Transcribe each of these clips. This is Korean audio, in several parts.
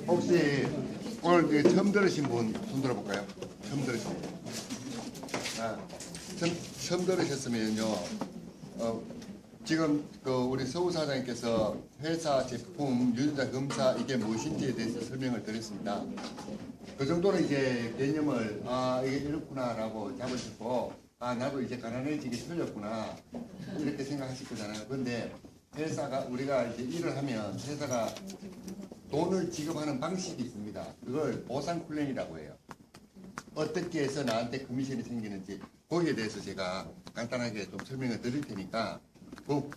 혹시 오늘 처음 들으신 분 손 들어볼까요? 처음 들으신 분. 처음 들으셨으면요. 지금 우리 서우 사장님께서 회사 제품 유전자 검사 이게 무엇인지에 대해서 설명을 드렸습니다. 그 정도는 이제 개념을 이게 이렇구나라고 잡으셨고 나도 이제 가난해지기 틀렸구나 이렇게 생각하실 거잖아요. 그런데 회사가 우리가 이제 일을 하면 회사가 돈을 지급하는 방식이 있습니다. 그걸 보상 플랜이라고 해요. 어떻게 해서 나한테 커미션이 생기는지 거기에 대해서 제가 간단하게 좀 설명을 드릴 테니까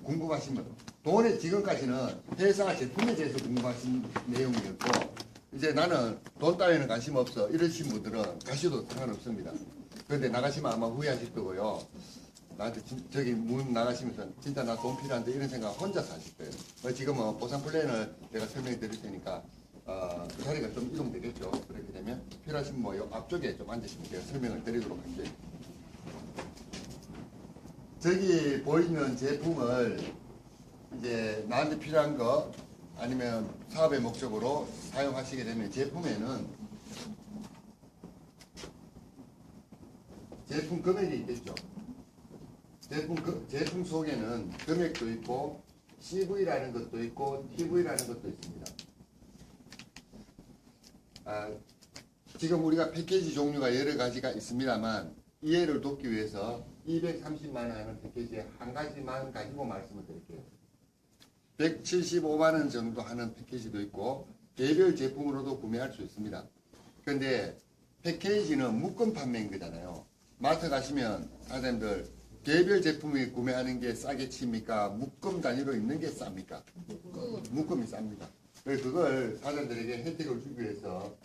궁금하신 돈에 지금까지는 회사 제품에 대해서 궁금하신 내용이었고 이제 나는 돈 따위는 관심 없어 이러신 분들은 가셔도 상관없습니다. 그런데 나가시면 아마 후회하실 거고요. 나한테 저기 문 나가시면서 진짜 나 돈 필요한데 이런 생각 혼자서 하실 거예요. 지금은 보상 플랜을 내가 설명해 드릴 테니까 그 자리가 좀 이동되겠죠. 그렇게 되면 필요하신 요 앞쪽에 좀 앉으시면 제가 설명을 드리도록 할게요. 저기 보이는 제품을 이제 나한테 필요한 거 아니면 사업의 목적으로 사용하시게 되면 제품에는 제품 금액이 있겠죠. 제품 속에는 금액도 있고 CV라는 것도 있고 TV라는 것도 있습니다. 지금 우리가 패키지 종류가 여러 가지가 있습니다만 이해를 돕기 위해서 230만 원 하는 패키지에 한 가지만 가지고 말씀을 드릴게요. 175만 원 정도 하는 패키지도 있고 개별 제품으로도 구매할 수 있습니다. 그런데 패키지는 묶음 판매인 거잖아요. 마트 가시면 사장님들 개별 제품을 구매하는 게 싸게 칩니까? 묶음 단위로 있는 게 쌉니까? 묶음이 쌉니다. 그래서 그걸 사장들에게 혜택을 주기 위해서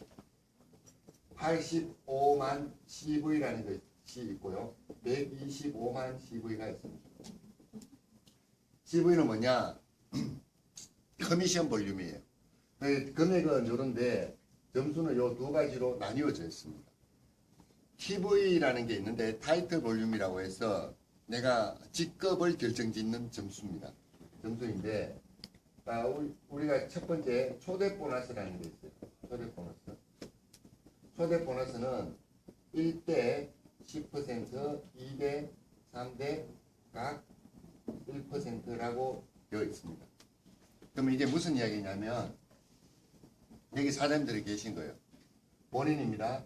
85만 CV라는 것이 있고요. 125만 CV가 있습니다. CV는 뭐냐? 커미션 볼륨이에요. 금액은 이런데 점수는 요 두 가지로 나뉘어져 있습니다. TV라는 게 있는데 타이틀 볼륨이라고 해서 내가 직급을 결정짓는 점수입니다. 점수인데 우리가 첫 번째 초대 보너스라는 게 있어요. 초대 보너스. 초대 보너스는 1대 10%, 2대 3대 각 1%라고 되어 있습니다. 그러면 이게 무슨 이야기냐면 여기 사장님들이 계신 거예요. 본인입니다.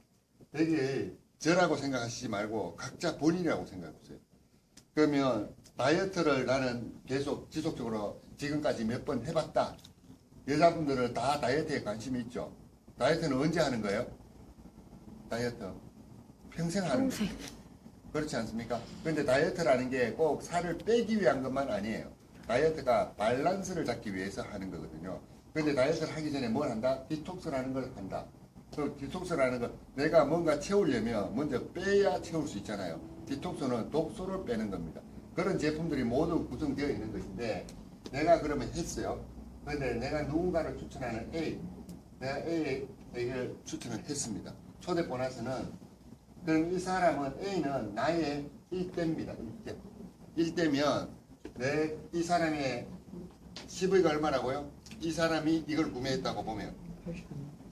여기 저라고 생각하시지 말고 각자 본인이라고 생각해보세요. 그러면 다이어트를 나는 계속 지속적으로 지금까지 몇 번 해봤다. 여자분들은 다 다이어트에 관심이 있죠. 다이어트는 언제 하는 거예요? 다이어트 평생 하는 거예요. 그렇지 않습니까? 그런데 다이어트라는 게 꼭 살을 빼기 위한 것만 아니에요. 다이어트가 밸런스를 잡기 위해서 하는 거거든요. 그런데 다이어트를 하기 전에 뭘 한다? 디톡스라는 걸 한다. 그 디톡스라는 건 내가 뭔가 채우려면 먼저 빼야 채울 수 있잖아요. 디톡스는 독소를 빼는 겁니다. 그런 제품들이 모두 구성되어 있는 것인데 내가 그러면 했어요. 그런데 내가 누군가를 추천하는 A, 내가 A에게 추천을 했습니다. 초대 보너스는 그럼 이 사람은 A는 나의 1대입니다. 1대. 1대면 이 사람의 CV가 얼마라고요? 이 사람이 이걸 구매했다고 보면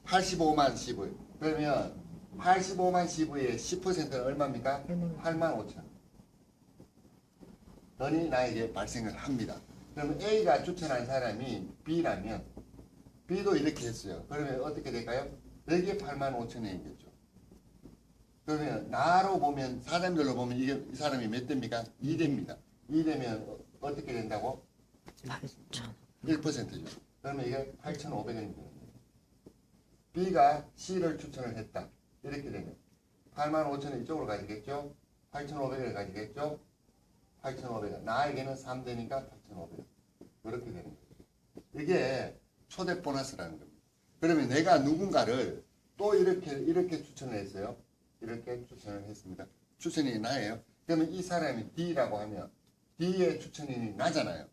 85만 CV. 그러면 85만 CV의 10%는 얼마입니까? 8만 5천. 돈이 나에게 발생을 합니다. 그러면 A가 추천한 사람이 B라면 B도 이렇게 했어요. 그러면 어떻게 될까요? 여기에 8만 5천원이겠죠. 그러면 나로 보면 사람들로 보면 이 사람이 몇 대입니까? 2대입니다. 2대면 어떻게 된다고? 8천. 1%죠. 그러면 이게 8,500원이 되는 거예요. B가 C를 추천을 했다. 이렇게 되면 8만 5천원 이쪽으로 가지겠죠? 8,500원을 가지겠죠? 8,500원. 나에게는 3대니까 8,500원. 그렇게 되는 거예요. 이게 초대 보너스라는 겁니다. 그러면 내가 누군가를 또 이렇게 추천을 했어요. 이렇게 추천을 했습니다. 추천이 나예요. 그러면 이 사람이 D라고 하면 D의 추천인이 나잖아요.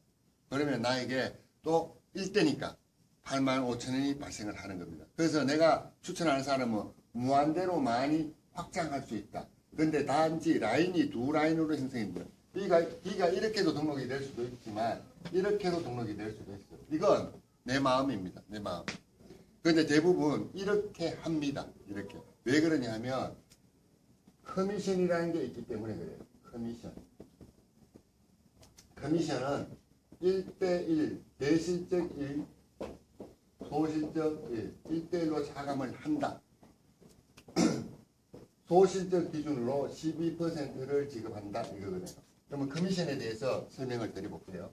그러면 나에게 또 1대니까 8만 5천원이 발생을 하는 겁니다. 그래서 내가 추천하는 사람은 무한대로 많이 확장할 수 있다. 그런데 단지 라인이 두 라인으로 형성됩니다. B가 이렇게도 등록이 될 수도 있지만 이렇게도 등록이 될 수도 있어요. 이건 내 마음입니다. 내 마음. 근데 대부분 이렇게 합니다. 이렇게. 왜 그러냐 하면 커미션이라는 게 있기 때문에 그래요. 커미션. 커미션은 1대1, 대실적 1, 소실적 1, 1대1로 차감을 한다. 소실적 기준으로 12%를 지급한다. 이거거든요. 그러면 커미션에 대해서 설명을 드려볼게요.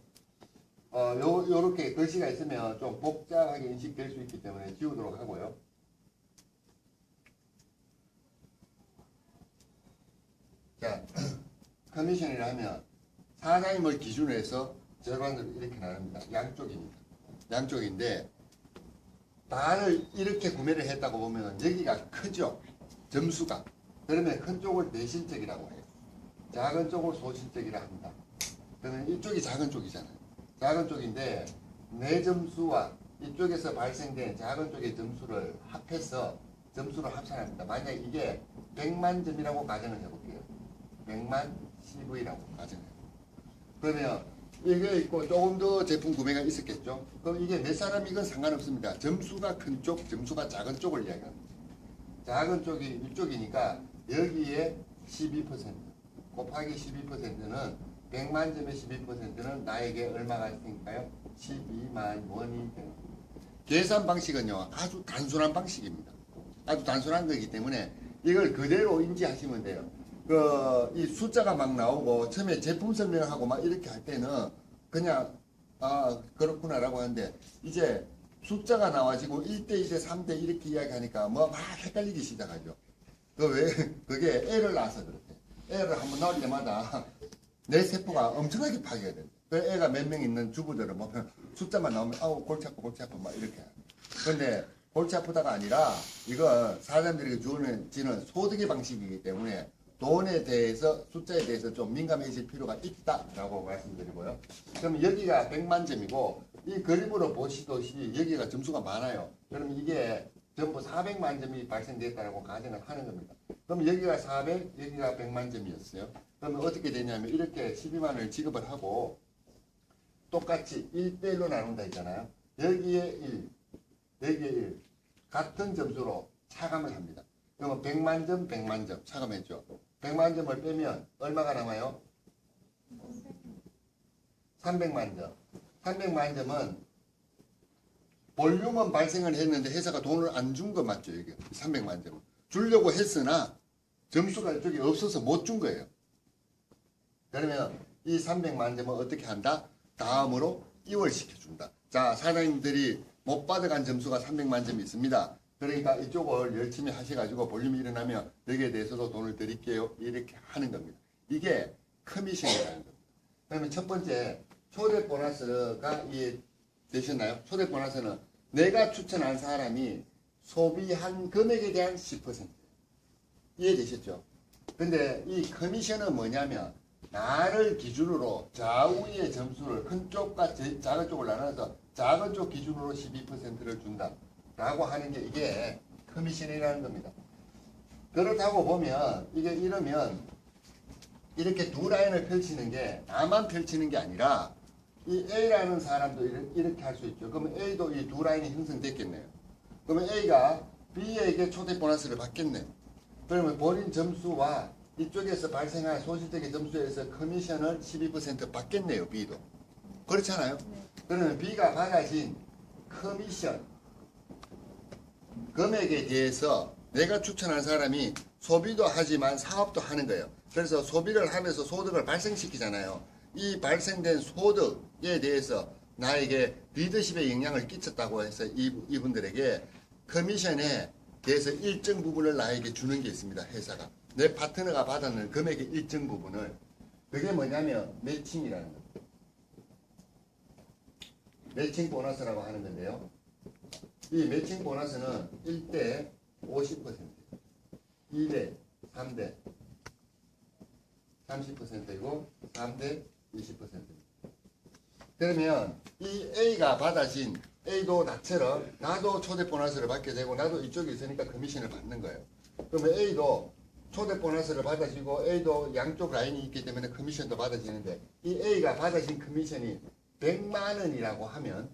요렇게 글씨가 있으면 좀 복잡하게 인식될 수 있기 때문에 지우도록 하고요. 자, 커미션이라 하면 사장님을 기준으로 해서 절반으로 이렇게 나눕니다. 양쪽입니다. 양쪽인데 나를 이렇게 구매를 했다고 보면 여기가 크죠. 점수가. 그러면 큰 쪽을 내실적이라고 해요. 작은 쪽을 소실적이라 합니다. 그러면 이쪽이 작은 쪽이잖아요. 작은 쪽인데 내 점수와 이쪽에서 발생된 작은 쪽의 점수를 합해서 점수를 합산합니다. 만약 이게 100만 점이라고 가정을 해볼게요. 100만 CV라고 가정해요. 그러면 이게 있고 조금 더 제품 구매가 있었겠죠. 그럼 이게 몇 사람 이건 상관없습니다. 점수가 큰 쪽, 점수가 작은 쪽을 이야기합니다. 작은 쪽이 이쪽이니까 여기에 12% 곱하기 12%는 100만 점의 12%는 나에게 얼마가 있으니까요? 12만 원이 되는 겁니다. 계산 방식은요 아주 단순한 방식입니다. 아주 단순한 거기 때문에 이걸 그대로 인지하시면 돼요. 이 숫자가 막 나오고 처음에 제품 설명하고 막 이렇게 할 때는 그냥 그렇구나라고 하는데 이제 숫자가 나와지고 1대 2대 3대 이렇게 이야기하니까 뭐 막 헷갈리기 시작하죠. 그게 애를 낳아서 그렇대. 애를 한번 낳을 때마다 내 세포가 엄청나게 파괴가 돼. 그 애가 몇 명 있는 주부들은 뭐 숫자만 나오면 아우 골치 아파 막 이렇게. 근데 골치 아프다가 아니라 이건 사람들에게 주어지는 소득의 방식이기 때문에 돈에 대해서 숫자에 대해서 좀 민감해질 필요가 있다라고 말씀드리고요. 그럼 여기가 100만 점이고 이 그림으로 보시듯이 여기가 점수가 많아요. 그럼 이게 전부 400만 점이 발생됐다고 가정을 하는 겁니다. 그럼 여기가 400, 여기가 100만 점이었어요. 그러면 어떻게 되냐면 이렇게 12만을 지급을 하고 똑같이 1대1로 나눈다 했잖아요. 여기에 1, 여기에 1 같은 점수로 차감을 합니다. 그러면 100만 점, 100만 점 차감했죠. 100만 점을 빼면 얼마가 남아요? 300만 점. 300만 점은 볼륨은 발생을 했는데 회사가 돈을 안 준 거 맞죠? 이게 300만 점은. 주려고 했으나 점수가 이쪽에 없어서 못 준 거예요. 그러면 이 300만 점은 어떻게 한다? 다음으로 이월시켜준다. 자, 사장님들이 못 받아간 점수가 300만 점이 있습니다. 그러니까 이쪽을 열심히 하셔가지고 볼륨이 일어나면 여기에 대해서도 돈을 드릴게요. 이렇게 하는 겁니다. 이게 커미션이라는 겁니다. 그러면 첫 번째 초대 보너스가 이해되셨나요? 초대 보너스는 내가 추천한 사람이 소비한 금액에 대한 10%. 이해되셨죠? 근데 이 커미션은 뭐냐면 나를 기준으로 좌우의 점수를 큰 쪽과 작은 쪽을 나눠서 작은 쪽 기준으로 12%를 준다. 라고 하는 게 이게 커미션이라는 겁니다. 그렇다고 보면 이게 이러면 이렇게 두 라인을 펼치는 게 나만 펼치는 게 아니라 이 A라는 사람도 이렇게 할 수 있죠. 그러면 A도 이 두 라인이 형성됐겠네요. 그러면 A가 B에게 초대 보너스를 받겠네요. 그러면 본인 점수와 이쪽에서 발생한 소실적인 점수에서 커미션을 12% 받겠네요. B도. 그렇잖아요. 그러면 B가 받아진 커미션 금액에 대해서 내가 추천한 사람이 소비도 하지만 사업도 하는 거예요. 그래서 소비를 하면서 소득을 발생시키잖아요. 이 발생된 소득에 대해서 나에게 리더십에 영향을 끼쳤다고 해서 이분들에게 커미션에 대해서 일정 부분을 나에게 주는 게 있습니다. 회사가. 내 파트너가 받았는 금액의 일정 부분을. 그게 뭐냐면 매칭이라는 겁니다. 매칭 보너스라고 하는 건데요. 이 매칭 보너스는 1대 50%, 2대 3대 30%이고 3대 20%입니다. 그러면 이 A가 받아진 A도 나처럼 나도 초대 보너스를 받게 되고 나도 이쪽에 있으니까 커미션을 받는 거예요. 그러면 A도 초대 보너스를 받아지고 A도 양쪽 라인이 있기 때문에 커미션도 받아지는데 이 A가 받아진 커미션이 100만 원이라고 하면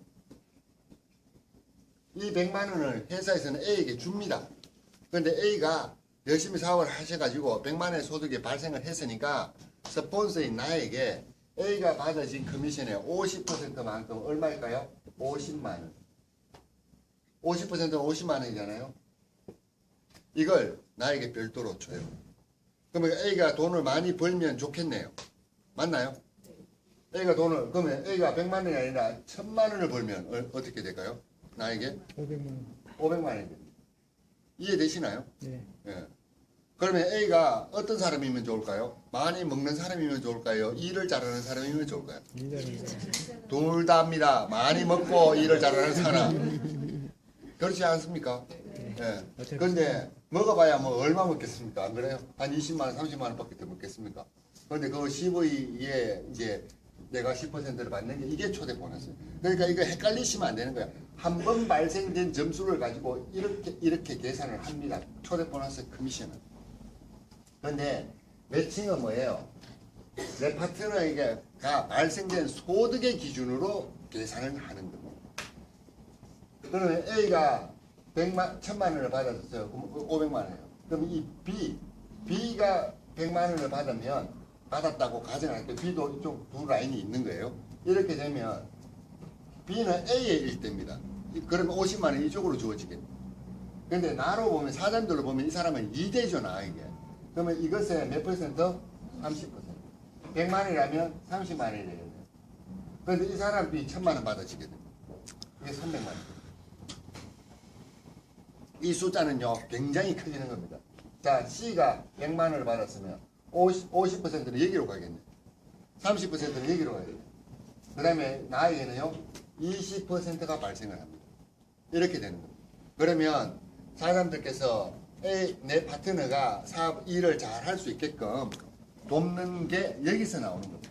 이 100만 원을 회사에서는 A에게 줍니다. 그런데 A가 열심히 사업을 하셔가지고 100만 원의 소득이 발생을 했으니까 스폰서인 나에게 A가 받아진 커미션의 50%만큼 얼마일까요? 50만 원. 50%는 50만 원이잖아요. 이걸 나에게 별도로 줘요. 그러면 A가 돈을 많이 벌면 좋겠네요. 맞나요? A가 그러면 A가 100만 원이 아니라 1000만 원을 벌면 어떻게 될까요? 나에게? 500만 원. 500만 원이 됩니다. 이해되시나요? 네. 예. 그러면 A가 어떤 사람이면 좋을까요? 많이 먹는 사람이면 좋을까요? 일을 잘하는 사람이면 좋을까요? 일자리. 둘 다입니다. 많이 먹고 일을 잘하는 사람. 그렇지 않습니까? 예. 그런데 먹어봐야 뭐 얼마 먹겠습니까? 안 그래요? 한 20만 원, 30만 원밖에 더 먹겠습니까? 그런데 그 CV에 이제 내가 10%를 받는 게 이게 초대 보너스. 그러니까 이거 헷갈리시면 안 되는 거야. 한 번 발생된 점수를 가지고 이렇게 계산을 합니다. 초대 보너스 커미션은. 그런데 매칭은 뭐예요? 내 파트너에게가 발생된 소득의 기준으로 계산을 하는 겁니다. 그러면 A가 1000만 원을 받았어요. 그럼 500만 원이에요. 그럼 이 B가 100만 원을 받았다고 가정할게요. B도 이쪽 두 라인이 있는 거예요. 이렇게 되면 B는 A의 일대입니다. 그러면 50만 원 이쪽으로 주어지겠네. 근데 나로 보면, 사람들로 보면 이 사람은 2대죠, 나에게. 그러면 이것의 몇 퍼센트? 30%. 100만 원이라면 30만 원이 되겠네요. 그런데 이 사람이 1000만 원 받아지게 됩니다. 이게 300만 원. 이 숫자는요, 굉장히 커지는 겁니다. 자, C가 100만 원을 받았으면 50%는 여기로 가겠네. 30%는 여기로 가겠네. 그 다음에 나에게는요, 20%가 발생을 합니다. 이렇게 되는 겁니다. 그러면 사람들께서 내 파트너가 사업 일을 잘 할 수 있게끔 돕는 게 여기서 나오는 겁니다.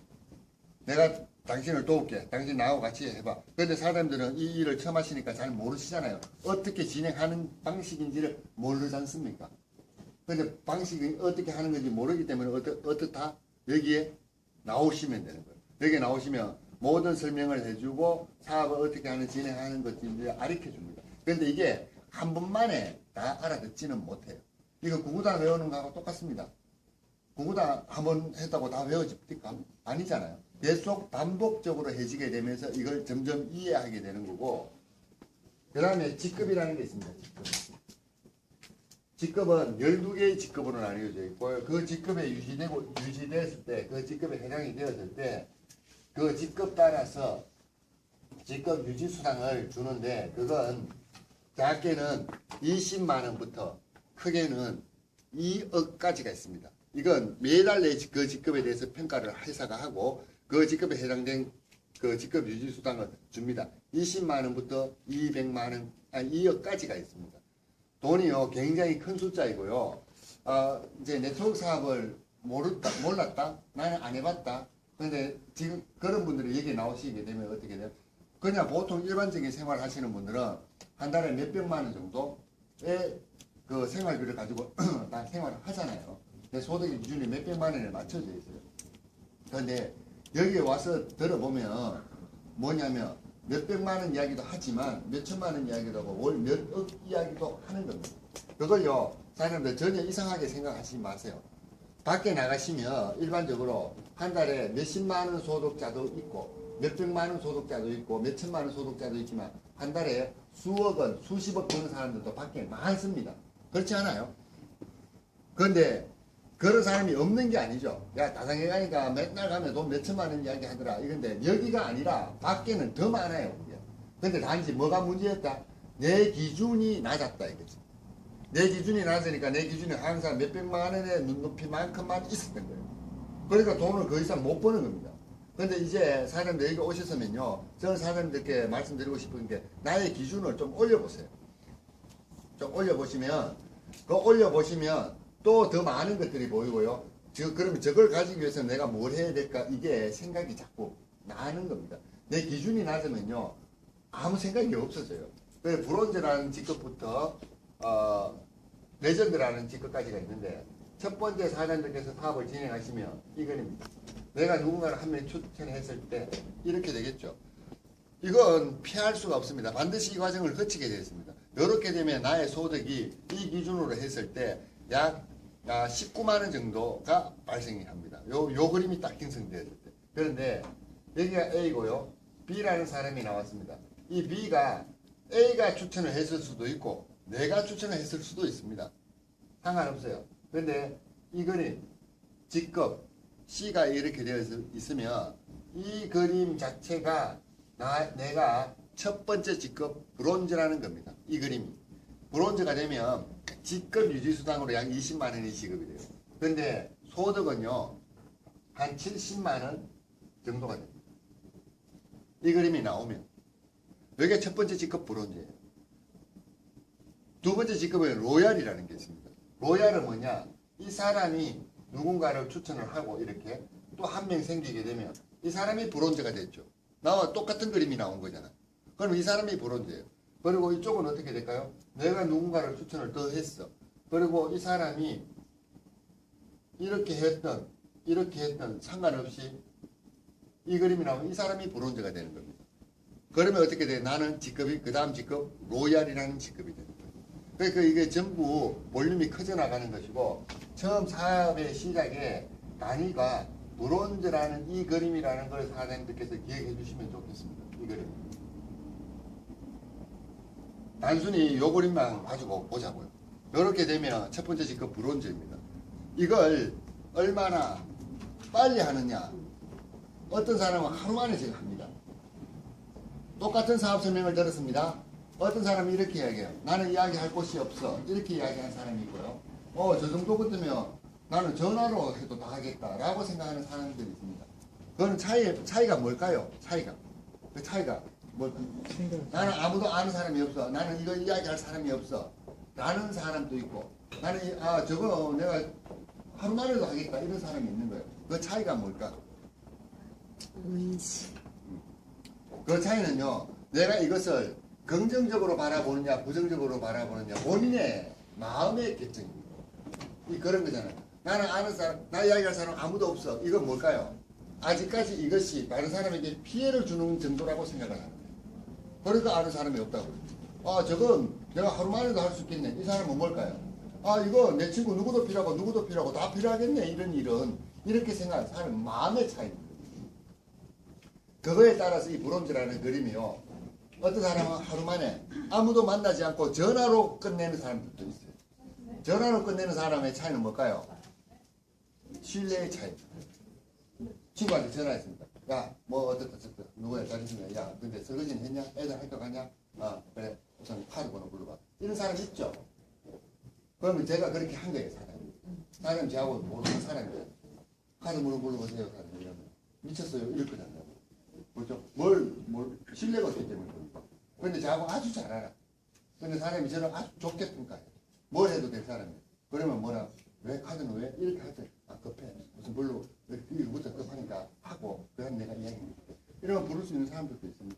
내가 당신을 도울게. 당신 나하고 같이 해봐. 그런데 사람들은 이 일을 처음 하시니까 잘 모르시잖아요. 어떻게 진행하는 방식인지를 모르지 않습니까? 그런데 방식이 어떻게 하는 건지 모르기 때문에 어떻다? 여기에 나오시면 되는 거예요. 여기에 나오시면 모든 설명을 해주고 사업을 어떻게 하는 진행하는 것인지 가르쳐 줍니다. 그런데 이게 한 번만에 다 알아듣지는 못해요. 이거 구구단 외우는 거하고 똑같습니다. 구구단 한 번 했다고 다 외워집니까? 아니잖아요. 계속 반복적으로 해지게 되면서 이걸 점점 이해하게 되는 거고, 그 다음에 직급이라는 게 있습니다. 직급은 12개의 직급으로 나뉘어져 있고, 그 직급에 유지됐을 때, 그 직급에 해당이 되었을 때, 그 직급 따라서 직급 유지 수당을 주는데, 그건 작게는 20만 원부터 크게는 2억까지가 있습니다. 이건 매달 내 그 직급에 대해서 평가를 회사가 하고 그 직급에 해당된 그 직급 유지 수당을 줍니다. 20만 원부터 200만 원, 2억까지가 있습니다. 돈이요 굉장히 큰 숫자이고요. 이제 네트워크 사업을 몰랐다? 나는 안 해봤다. 그런데 지금 그런 분들이 여기 나오시게 되면 어떻게 돼요? 그냥 보통 일반적인 생활 하시는 분들은 한 달에 몇백만 원 정도의 그 생활비를 가지고 다 생활을 하잖아요. 내 소득의 기준이 몇백만 원에 맞춰져 있어요. 그런데 여기에 와서 들어보면 뭐냐면 몇백만 원 이야기도 하지만 몇천만 원 이야기도 하고 월 몇억 이야기도 하는 겁니다. 그걸요 사람들 전혀 이상하게 생각하지 마세요. 밖에 나가시면 일반적으로 한 달에 몇십만 원 소득자도 있고 몇백만 원 소득자도 있고 몇천만 원 소득자도 있지만 한 달에 수억 원, 수십억 버는 사람들도 밖에 많습니다. 그렇지 않아요? 그런데 그런 사람이 없는 게 아니죠. 야, 다산에 가니까 맨날 가면 돈 몇천만 원 이야기 하더라. 이건데 여기가 아니라 밖에는 더 많아요. 근데 단지 뭐가 문제였다? 내 기준이 낮았다 이거지. 내 기준이 낮으니까 내 기준이 항상 몇백만 원의 눈높이만큼만 있었던 거예요. 그러니까 돈을 더 이상 못 버는 겁니다. 근데 이제 사람들 여기 오셨으면요. 저는 사람들께 말씀드리고 싶은 게 나의 기준을 좀 올려보세요. 좀 올려보시면 또 더 많은 것들이 보이고요. 그러면 저걸 가지기 위해서 내가 뭘 해야 될까? 이게 생각이 자꾸 나는 겁니다. 내 기준이 낮으면요. 아무 생각이 없어져요. 그래서 브론즈라는 직급부터 레전드라는 직급까지가 있는데 첫 번째 사장님께서 사업을 진행하시면 이거입니다. 내가 누군가를 한 명 추천했을 때 이렇게 되겠죠. 이건 피할 수가 없습니다. 반드시 이 과정을 거치게 되어 있습니다. 이렇게 되면 나의 소득이 이 기준으로 했을 때 약 19만 원 정도가 발생이 합니다. 요 그림이 딱 형성되었을 때. 그런데 여기가 A고요. B라는 사람이 나왔습니다. 이 B가 A가 추천을 했을 수도 있고 내가 추천을 했을 수도 있습니다. 상관없어요. 그런데 이 그림 직급 C가 이렇게 되어 있으면 이 그림 자체가 내가 첫 번째 직급 브론즈라는 겁니다. 이 그림이. 브론즈가 되면 직급 유지수당으로 약 20만 원이 지급이 돼요. 그런데 소득은요, 한 70만 원 정도가 됩니다. 이 그림이 나오면. 여기가 첫 번째 직급 브론즈예요. 두 번째 직급은 로얄이라는 게 있습니다. 로얄은 뭐냐? 이 사람이 누군가를 추천을 하고 이렇게 또 한 명 생기게 되면 이 사람이 브론즈가 됐죠. 나와 똑같은 그림이 나온 거잖아. 그럼 이 사람이 브론즈예요. 그리고 이쪽은 어떻게 될까요? 내가 누군가를 추천을 더 했어. 그리고 이 사람이 이렇게 했던 상관없이 이 그림이 나오면 이 사람이 브론즈가 되는 겁니다. 그러면 어떻게 돼? 나는 직급이 그 다음 직급 로얄이라는 직급이 되는 거예요. 그러니까 이게 전부 볼륨이 커져 나가는 것이고 처음 사업의 시작에 단위가 브론즈라는 이 그림이라는 걸 사장님들께서 기억해 주시면 좋겠습니다. 이 그림. 단순히 요 그림만 가지고 보자고요. 이렇게 되면 첫 번째 직급 브론즈입니다. 이걸 얼마나 빨리 하느냐. 어떤 사람은 하루 만에 제가 합니다. 똑같은 사업 설명을 들었습니다. 어떤 사람은 이렇게 이야기해요. 나는 이야기할 곳이 없어. 이렇게 이야기하는 사람이 있고요. 저 정도 같으면 나는 전화로 해도 다 하겠다라고 생각하는 사람들이 있습니다. 그거는 차이가 뭘까요? 그 차이가 뭘까요? 나는 아무도 아는 사람이 없어. 나는 이거 이야기할 사람이 없어. 라는 사람도 있고 나는 저거 내가 하루 만에도 하겠다 이런 사람이 있는 거예요. 그 차이가 뭘까? 그 차이는요. 내가 이것을 긍정적으로 바라보느냐 부정적으로 바라보느냐 본인의 마음의 결정입니다. 그런 거잖아요. 나는 아는 사람, 나 이야기할 사람 아무도 없어. 이건 뭘까요? 아직까지 이것이 다른 사람에게 피해를 주는 정도라고 생각을 하는 거예요. 그러니까 아는 사람이 없다고. 저건 내가 하루 만에도 할 수 있겠네. 이 사람은 뭘까요? 이거 내 친구 누구도 필요하고 다 필요하겠네. 이런 일은 이렇게 생각하는 사람의 마음의 차이입니다. 그거에 따라서 이 브론즈라는 그림이요. 어떤 사람은 하루 만에 아무도 만나지 않고 전화로 끝내는 사람들도 있어요. 전화로 끝내는 사람의 차이는 뭘까요? 신뢰의 차이입니다. 친구한테 전화했습니다. 야, 뭐 어떻다 누구야 잘했습니다. 야, 근데 설거지는 했냐? 애들 학교 가냐? 그래. 우선 카드 번호 불러봐. 이런 사람 있죠? 그러면 제가 그렇게 한 거예요, 사장님. 사장님 저하고 모르는 사람이에요. 카드 번호 불러보세요, 사장님. 이러면 미쳤어요. 이럴 거잖아요. 그렇죠? 신뢰가 없기 때문에 그러니까. 근데 저하고 아주 잘 알아. 근데 사람이 저를 아주 좋게 평가해요. 뭘 해도 될 사람이에요. 그러면 뭐라, 왜 카드는 왜? 이렇게 하더니, 급해. 무슨 뭘로, 이거부터 급하니까 하고, 그다음 내가 이야기합니다. 이러면 부를 수 있는 사람들도 있습니다.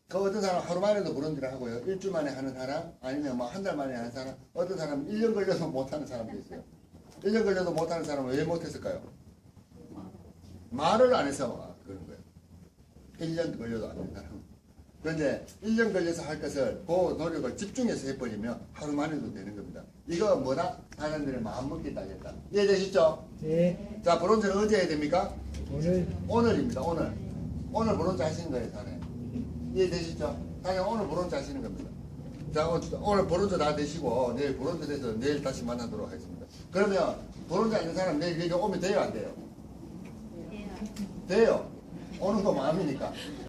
그 어떤 사람 하루 만에도 브론즈를 하고요. 일주 만에 하는 사람, 아니면 뭐 한 달 만에 하는 사람, 어떤 사람은 1년 걸려서 못하는 사람도 있어요. 1년 걸려도 못하는 사람은 왜 못했을까요? 말을 안 해서 그런 거예요. 1년 걸려도 안 되는 사람. 그런데 1년 걸려서 할 것을 그 노력을 집중해서 해버리면 하루 만에도 되는 겁니다. 이거 뭐다? 사람들의 마음먹기 따겠다. 이해되시죠? 네. 자, 브론즈는 언제 해야 됩니까? 오늘 오늘입니다. 오늘 브론즈 하시는 거예요, 사장님. 이해되시죠? 사장님 오늘 브론즈 하시는 겁니다. 자, 오늘 브론즈 다 되시고 내일 브론즈 돼서 내일 다시 만나도록 하겠습니다. 그러면 브론즈 하는 사람 내일 여기 오면 돼요, 안 돼요? 돼요. 오는 거 마음이니까.